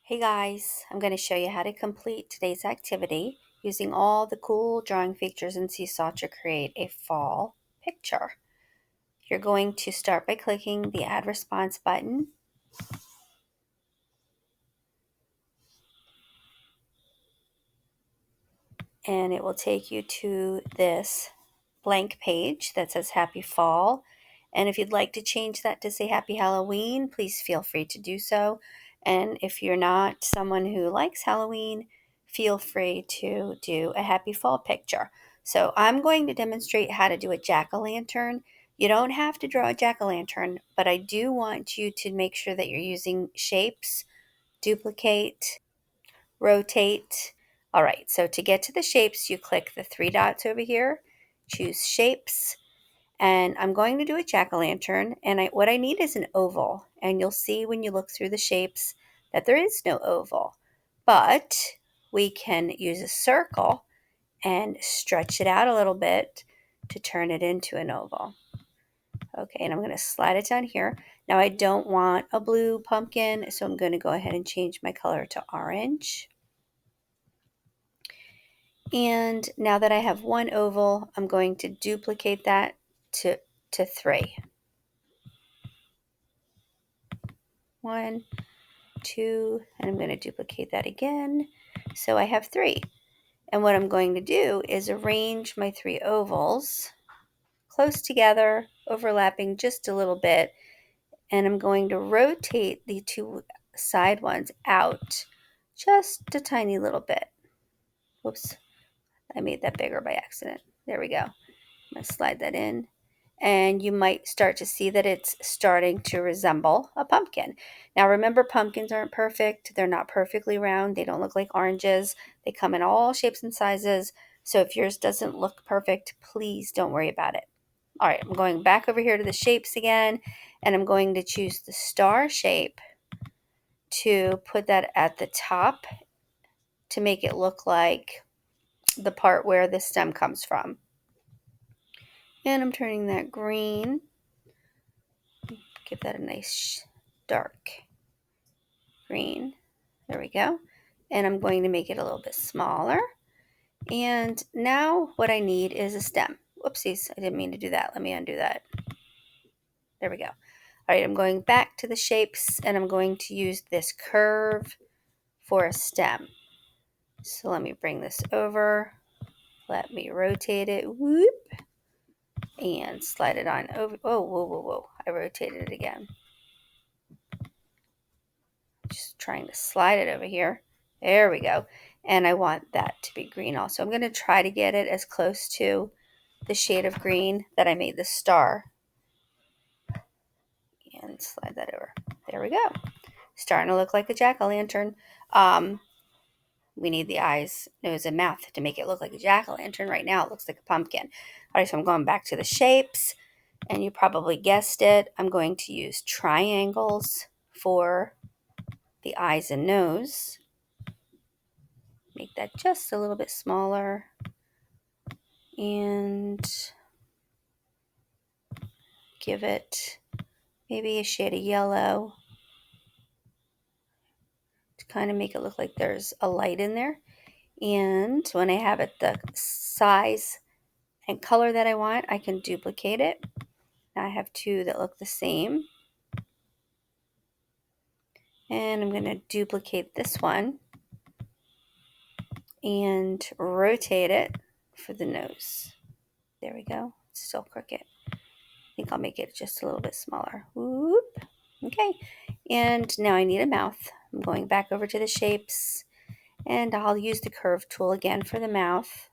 Hey guys, I'm going to show you how to complete today's activity using all the cool drawing features in Seesaw to create a fall picture. You're going to start by clicking the Add Response button, and it will take you to this blank page that says Happy Fall. And if you'd like to change that to say Happy Halloween, please feel free to do so. And if you're not someone who likes Halloween, feel free to do a Happy Fall picture. So I'm going to demonstrate how to do a jack-o'-lantern. You don't have to draw a jack-o'-lantern, but I do want you to make sure that you're using shapes, duplicate, rotate. All right, so to get to the shapes, you click the three dots over here, choose shapes, and I'm going to do a jack-o'-lantern, and what I need is an oval, and you'll see when you look through the shapes that there is no oval, but we can use a circle and stretch it out a little bit to turn it into an oval. Okay, and I'm going to slide it down here. Now I don't want a blue pumpkin, so I'm going to go ahead and change my color to orange. And now that I have one oval, I'm going to duplicate that to three. 1, 2, and I'm going to duplicate that again. So I have 3. And what I'm going to do is arrange my 3 ovals close together, overlapping just a little bit. And I'm going to rotate the 2 side ones out just a tiny little bit. Whoops, I made that bigger by accident. There we go. I'm going to slide that in. And you might start to see that it's starting to resemble a pumpkin. Now remember, pumpkins aren't perfect. They're not perfectly round. They don't look like oranges. They come in all shapes and sizes. So if yours doesn't look perfect, please don't worry about it. All right, I'm going back over here to the shapes again, and I'm going to choose the star shape to put that at the top to make it look like the part where the stem comes from. And I'm turning that green. Give that a nice dark green. There we go. And I'm going to make it a little bit smaller. And now what I need is a stem. Whoopsies, I didn't mean to do that. Let me undo that. There we go. All right, I'm going back to the shapes, and I'm going to use this curve for a stem. So let me bring this over. Let me rotate it. Whoop. And slide it on over. Oh, whoa, whoa, whoa. I rotated it again. Just trying to slide it over here. There we go. And I want that to be green also. I'm going to try to get it as close to the shade of green that I made the star. And slide that over. There we go. Starting to look like a jack-o'-lantern. We need the eyes, nose, and mouth to make it look like a jack-o'-lantern. Right now it looks like a pumpkin. All right, so I'm going back to the shapes. And you probably guessed it. I'm going to use triangles for the eyes and nose. Make that just a little bit smaller. And give it maybe a shade of yellow to kind of make it look like there's a light in there. And when I have it the size and color that I want, I can duplicate it. Now I have 2 that look the same. And I'm going to duplicate this one and rotate it for the nose. There we go. It's still crooked. I think I'll make it just a little bit smaller. Whoop. Okay. And now I need a mouth. I'm going back over to the shapes, and I'll use the curve tool again for the mouth.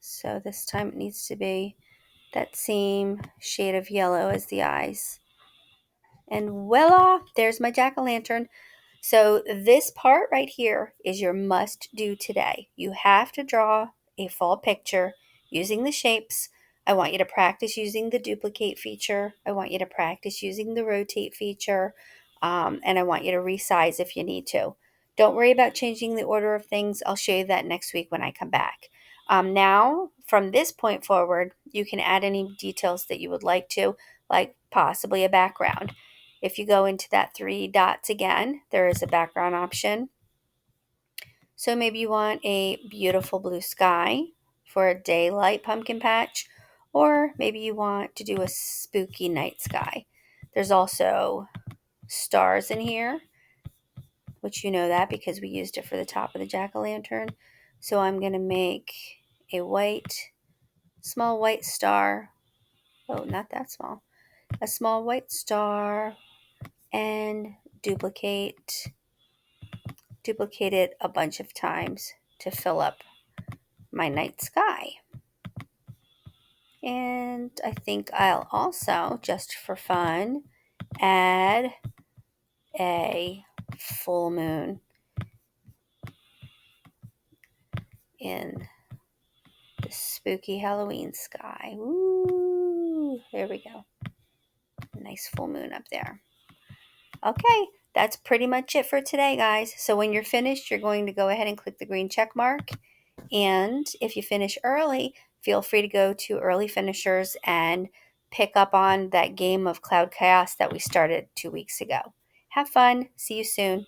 So this time it needs to be that same shade of yellow as the eyes. And voila, there's my jack-o'-lantern. So this part right here is your must do today. You have to draw a fall picture using the shapes. I want you to practice using the duplicate feature. I want you to practice using the rotate feature. And I want you to resize if you need to. Don't worry about changing the order of things. I'll show you that next week when I come back. Now, from this point forward, you can add any details that you would like to, like possibly a background. If you go into that three dots again, there is a background option. So maybe you want a beautiful blue sky for a daylight pumpkin patch, or maybe you want to do a spooky night sky. There's also stars in here, which you know that because we used it for the top of the jack-o'-lantern. So I'm going to make a small white star. Oh, not that small. A small white star, and duplicate it a bunch of times to fill up my night sky. And I think I'll also, just for fun, add a full moon in the spooky Halloween sky. Ooh, there we go. Nice full moon up there. Okay, that's pretty much it for today, guys. So when you're finished, you're going to go ahead and click the green check mark. And if you finish early, feel free to go to Early Finishers and pick up on that game of Cloud Chaos that we started 2 weeks ago. Have fun. See you soon.